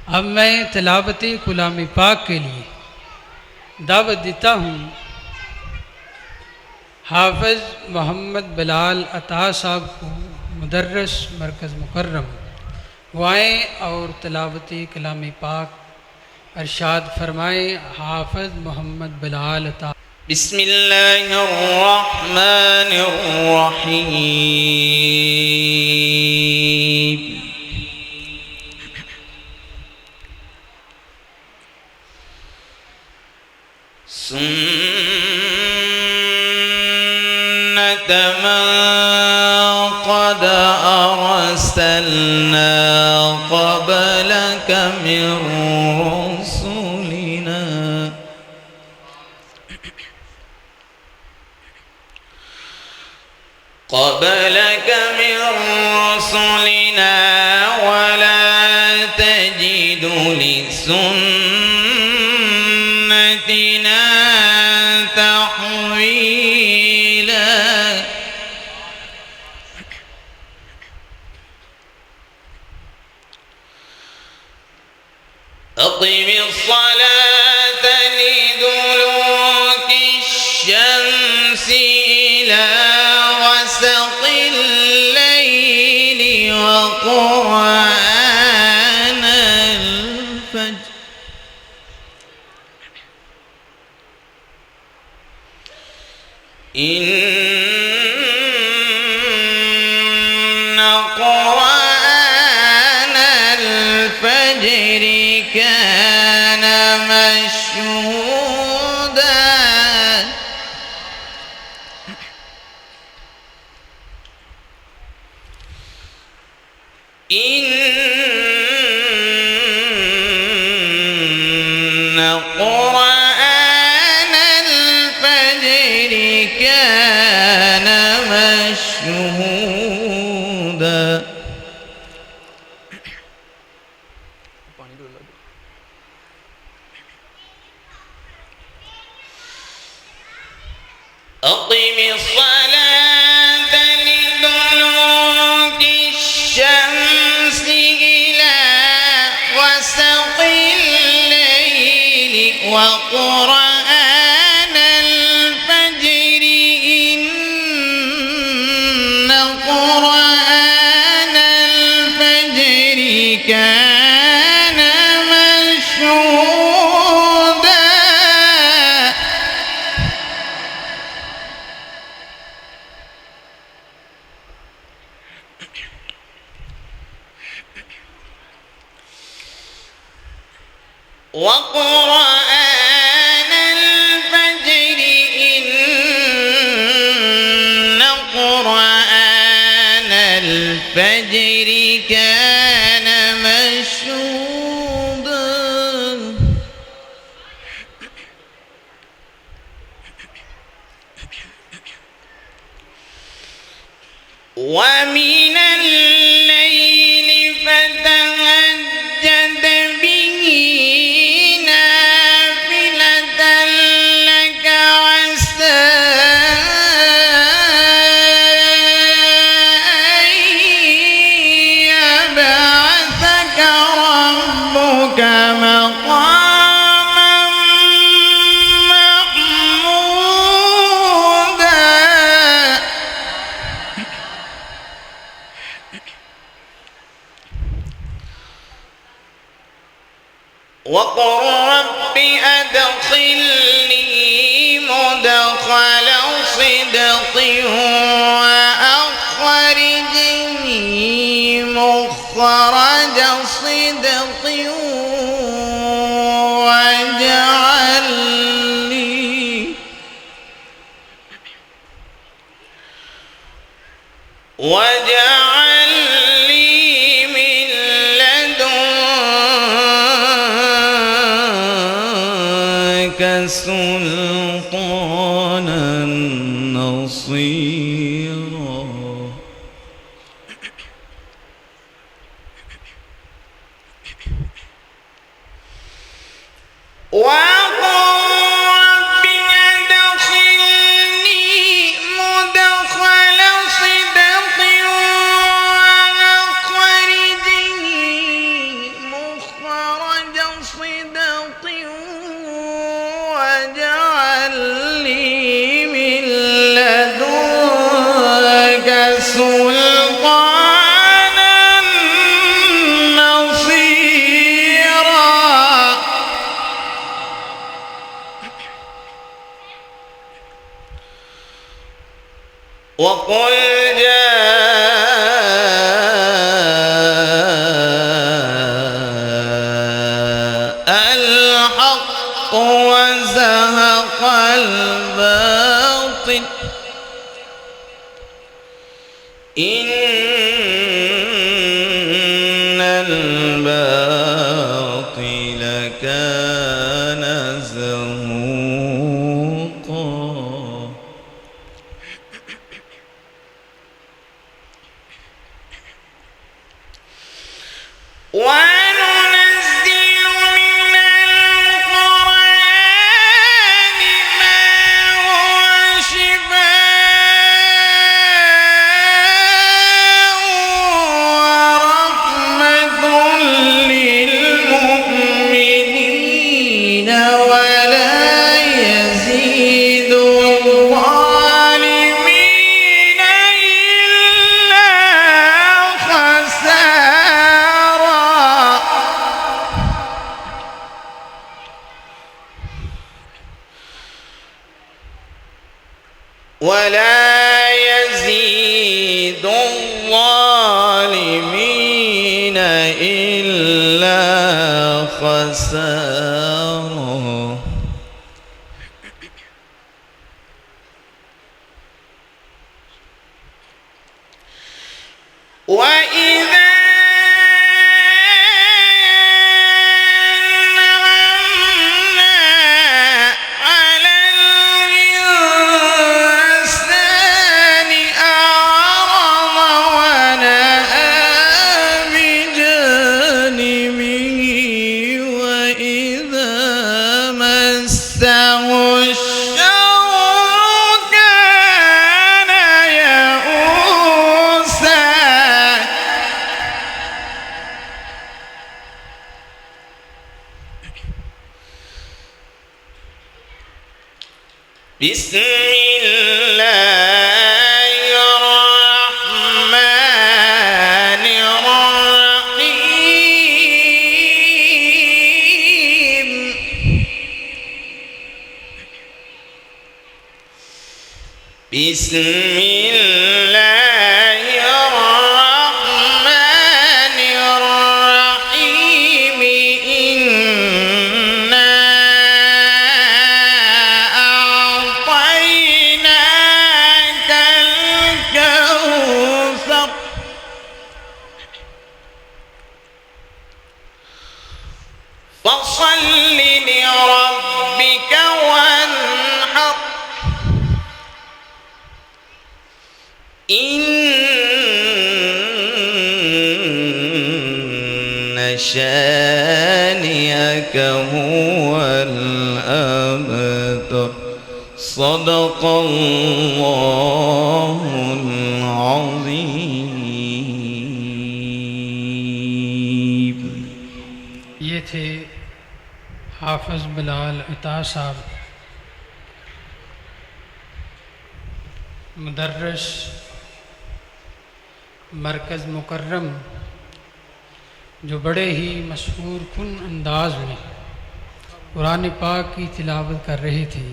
अब मैं तिलावत कलाम पाक के लिए दावत देता हूँ हाफ़िज़ मोहम्मद बिलाल अता साहब को, मुदर्रिस मरकज़ मुकर्रम। वो आएँ और तिलावत कलाम पाक इरशाद फरमाएँ। हाफ़िज़ मोहम्मद बिलाल अता। बिस्मिल्लाहिर्रहमानिर्रहीम। सुन्नत मन क़द अरसलना क़बलक मिन रसूलिना वला तजिद लिसुन्नतिना तहवीला। अक़िम अस्सलात लिदुलूकी अश्शम्सि इला ग़सक़िल लैलि व क़ुरआनल फ़ज्र। इन्न क़ुरआनल फ़ज्रि कान मशहूदा। इन्न क़ुरआनल फ़ज्रि कान मशहूदा। अक़िम अस्सलात लिदुलूकी अश्शम्सि इला ग़सक़िल लैलि व क़ुरआनल फ़ज्रि। इन्न क़ुरआनल फ़ज्रि कान मशहूदा। وقرآن الفجر إن قرآن الفجر كان مشهودا. ومن الليل فتهجد به نافلة لك عسى أن يبعثك ربك مقاما محمودا. وقل رب أدخلني مدخل صدق وأخرجني مخرج صدق واجعل لي من لدنك سلطانا نصيرا. وقل رب أدخلني مدخل صدق وأخرجني مخرج سلطانا نصيرا وقل جاء الحق وزهق الباطل إن الباطل كان زهوقا وننزل من القرآن ما هو شفاء ورحمة للمؤمنين ولا يزيد الظالمين إلا خسارا ولا يزيد الظالمين إلا خسارا وإذا أنعمنا على الإنسان أعرض ونأى بجانبه وإذا مسه الشر كان يئوسا بسم الله الرحمن الرحيم بسم الله الرحمن الرحيم إنا أعطيناك الكوثر فصل لربك وانحر إن شانئك هو الأبتر صدق الله العظيم. ये थे हाफिज़ बिलाल अता साहब, मुदर्रिस मरकज़ मुकर्रम, जो बड़े ही मशहूर कुन अंदाज में कुरान पाक की तिलावत कर रहे थे।